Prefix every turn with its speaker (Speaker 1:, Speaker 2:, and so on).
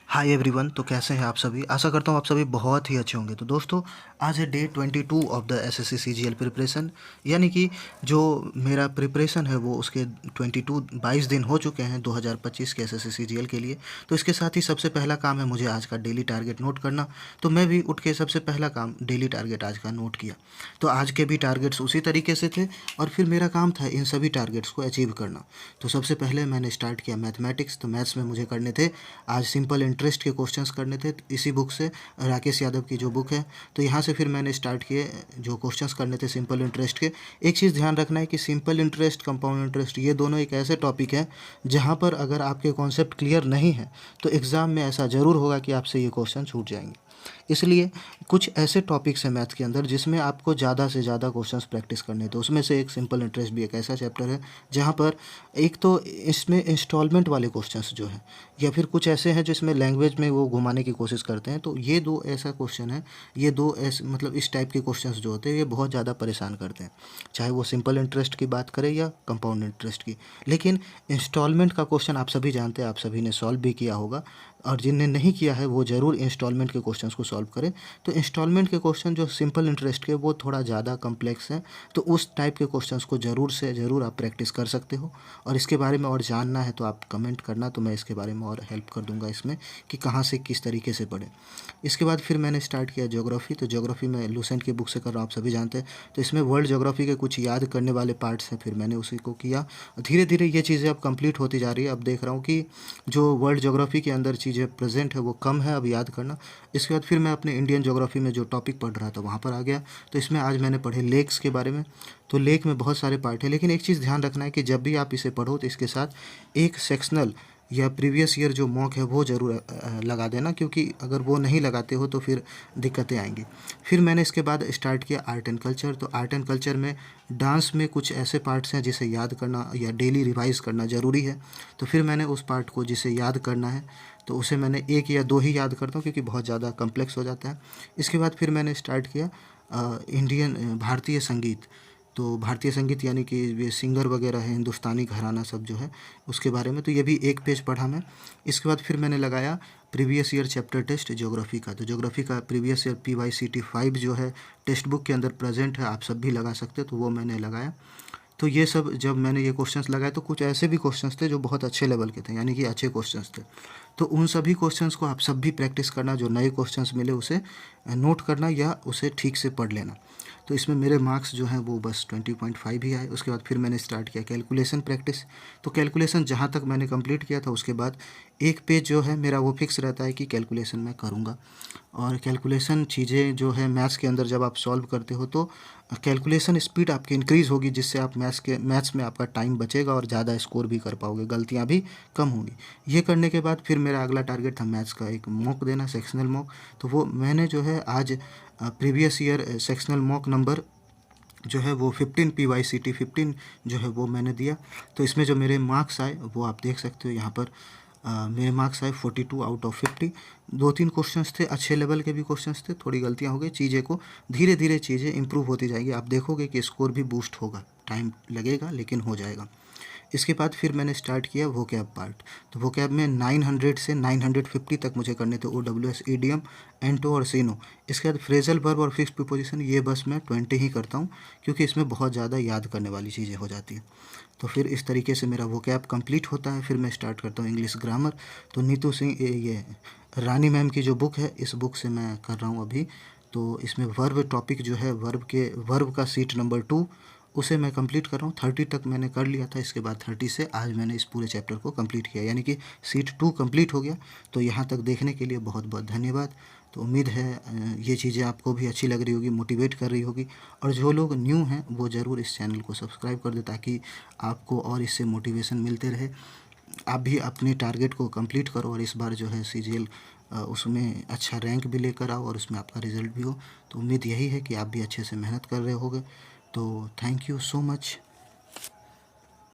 Speaker 1: Hi everyone. तो कैसे हैं आप सभी? आशा करता हूँ आप सभी बहुत ही अच्छे होंगे। तो दोस्तों, आज है day 22 of the assessee CGL preparation. यानी कि जो मेरा प्रिपरेशन है वो उसके 22 दिन हो चुके हैं 2025 के एसएससी सीजीएल के लिए। तो इसके साथ ही सबसे पहला काम है मुझे आज का डेली टारगेट नोट करना। तो मैं भी उठ के सबसे पहला काम डेली टारगेट आज का नोट किया। तो आज के भी टारगेट्स उसी तरीके से थे और फिर मेरा काम था इन सभी टारगेट्स को अचीव करना। तो सबसे पहले मैंने स्टार्ट किया मैथमेटिक्स। तो मैथ्स में मुझे करने थे आज सिंपल इंटरेस्ट के क्वेश्चंस करने थे इसी बुक से, राकेश यादव की जो बुक है। तो यहाँ से फिर मैंने स्टार्ट किए जो क्वेश्चंस करने थे सिंपल इंटरेस्ट के। एक चीज़ ध्यान रखना है कि सिंपल इंटरेस्ट, कंपाउंड इंटरेस्ट, ये दोनों एक ऐसे टॉपिक हैं जहाँ पर अगर आपके कॉन्सेप्ट क्लियर नहीं है तो एग्ज़ाम में ऐसा ज़रूर होगा कि आपसे ये क्वेश्चन छूट जाएंगे। इसलिए कुछ ऐसे टॉपिक्स हैं मैथ के अंदर जिसमें आपको ज़्यादा से ज़्यादा क्वेश्चंस प्रैक्टिस करने हैं। तो उसमें से एक सिंपल इंटरेस्ट भी एक ऐसा चैप्टर है जहाँ पर एक तो इसमें इंस्टॉलमेंट वाले क्वेश्चंस जो हैं या फिर कुछ ऐसे हैं जिसमें लैंग्वेज में वो घुमाने की कोशिश करते हैं। तो ये दो ऐसा क्वेश्चन है, ये दो ऐसे मतलब इस टाइप के क्वेश्चंस जो होते हैं ये बहुत ज़्यादा परेशान करते हैं, चाहे वो सिंपल इंटरेस्ट की बात करें या कंपाउंड इंटरेस्ट की। लेकिन इंस्टॉलमेंट का क्वेश्चन आप सभी जानते हैं, आप सभी ने सॉल्व भी किया होगा, और जिनने नहीं किया है वो ज़रूर इंस्टॉलमेंट के क्वेश्चंस को सॉल्व करें। तो इंस्टॉलमेंट के क्वेश्चन जो सिंपल इंटरेस्ट के वो थोड़ा ज़्यादा कम्प्लेक्स हैं। तो उस टाइप के क्वेश्चंस को ज़रूर से ज़रूर आप प्रैक्टिस कर सकते हो। और इसके बारे में और जानना है तो आप कमेंट करना, तो मैं इसके बारे में और हेल्प कर दूंगा इसमें कि कहाँ से किस तरीके से पढ़ें। इसके बाद फिर मैंने स्टार्ट किया ज्योग्राफी। तो ज्योग्राफी में लूसेंट की बुक से कर रहा हूँ, आप सभी जानते हैं। तो इसमें वर्ल्ड ज्योग्राफी के कुछ याद करने वाले पार्ट्स हैं, फिर मैंने उसी को किया। धीरे धीरे ये चीज़ें अब कंप्लीट होती जा रही है। अब देख रहा हूँ कि जो वर्ल्ड ज्योग्राफी के अंदर चीज़ें प्रेजेंट है वो कम है अब याद करना। इसके बाद फिर मैं अपने इंडियन ज्योग्राफी में जो टॉपिक पढ़ रहा था वहाँ पर आ गया। तो इसमें आज मैंने पढ़े लेक्स के बारे में। तो लेक में बहुत सारे पार्ट हैं, लेकिन एक चीज़ ध्यान रखना है कि जब भी आप इसे पढ़ो तो इसके साथ एक सेक्शनल या प्रीवियस ईयर जो मॉक है वो ज़रूर लगा देना, क्योंकि अगर वो नहीं लगाते हो तो फिर दिक्कतें आएंगी। फिर मैंने इसके बाद स्टार्ट किया आर्ट एंड कल्चर। तो आर्ट एंड कल्चर में डांस में कुछ ऐसे पार्ट्स हैं जिसे याद करना या डेली रिवाइज करना ज़रूरी है। तो फिर मैंने उस पार्ट को जिसे याद करना है तो उसे मैंने एक या दो ही याद करता हूँ क्योंकि बहुत ज़्यादा कम्प्लेक्स हो जाता है। इसके बाद फिर मैंने स्टार्ट किया भारतीय संगीत। तो भारतीय संगीत यानी कि ये सिंगर वगैरह है, हिंदुस्तानी घराना सब जो है उसके बारे में। तो ये भी एक पेज पढ़ा मैं। इसके बाद फिर मैंने लगाया previous year chapter test geography का। तो ज्योग्राफी का प्रीवियस ईयर PYCT 5 जो है टेक्स्ट बुक के अंदर प्रेजेंट है, आप सब भी लगा सकते हैं, तो वो मैंने लगाया। तो ये सब जब मैंने ये क्वेश्चंस लगाए तो कुछ ऐसे भी क्वेश्चंस थे जो बहुत अच्छे लेवल के थे, यानी कि अच्छे क्वेश्चंस थे। तो उन सभी क्वेश्चंस को आप सब भी प्रैक्टिस करना, जो नए क्वेश्चंस मिले उसे नोट करना या उसे ठीक से पढ़ लेना। तो इसमें मेरे मार्क्स जो हैं वो बस 20.5 ही आए। उसके बाद फिर मैंने स्टार्ट किया कैलकुलेशन प्रैक्टिस। तो कैलकुलेशन जहाँ तक मैंने कंप्लीट किया था उसके बाद एक पेज जो है मेरा वो फिक्स रहता है कि कैलकुलेशन मैं करूँगा। और कैलकुलेशन चीज़ें जो है मैथ्स के अंदर जब आप सॉल्व करते हो तो कैलकुलेशन स्पीड आपकी इंक्रीज़ होगी, जिससे आप मैथ्स में आपका टाइम बचेगा और ज़्यादा स्कोर भी कर पाओगे, गलतियाँ भी कम होंगी। ये करने के बाद फिर मेरा अगला टारगेट था मैथ्स का एक मॉक देना, सेक्शनल मॉक। तो वो मैंने जो है आज previous year sectional mock number जो है वो 15 PYCT 15 जो है वो मैंने दिया। तो इसमें जो मेरे मार्क्स आए वो आप देख सकते हो यहाँ पर। मेरे मार्क्स आए 42 आउट ऑफ 50। दो तीन क्वेश्चंस थे, अच्छे लेवल के भी क्वेश्चंस थे, थोड़ी गलतियाँ हो गई। चीज़ें को धीरे धीरे चीज़ें इंप्रूव होती जाएगी, आप देखोगे कि स्कोर भी बूस्ट होगा, टाइम लगेगा लेकिन हो जाएगा। इसके बाद फिर मैंने स्टार्ट किया वोकैब पार्ट। तो वोकैब में 900 से 950 तक मुझे करने थे, OWS, ईडियम, एंटो और सीनो। इसके बाद फ्रेजल वर्ब और फिक्स प्रीपोजिशन ये बस मैं 20 ही करता हूँ क्योंकि इसमें बहुत ज़्यादा याद करने वाली चीज़ें हो जाती हैं। तो फिर इस तरीके से मेरा वोकैब कंप्लीट होता है। फिर मैं स्टार्ट करता हूँ इंग्लिश ग्रामर। तो नीतू सिंह ये रानी मैम की जो बुक है इस बुक से मैं कर रहा हूँ अभी। तो इसमें वर्ब टॉपिक जो है वर्ब का सीट नंबर 2 उसे मैं कंप्लीट कर रहा हूँ। 30 तक मैंने कर लिया था, इसके बाद 30 से आज मैंने इस पूरे चैप्टर को कंप्लीट किया, यानी कि सीट 2 कंप्लीट हो गया। तो यहाँ तक देखने के लिए बहुत बहुत धन्यवाद। तो उम्मीद है ये चीज़ें आपको भी अच्छी लग रही होगी, मोटिवेट कर रही होगी। और जो लोग न्यू हैं वो ज़रूर इस चैनल को सब्सक्राइब कर दें ताकि आपको और इससे मोटिवेशन मिलते रहे। आप भी अपने टारगेट को कंप्लीट करो और इस बार जो है CGL उसमें अच्छा रैंक भी लेकर आओ और उसमें आपका रिज़ल्ट भी हो। तो उम्मीद यही है कि आप भी अच्छे से मेहनत कर रहे होगे। तो थैंक यू सो मच।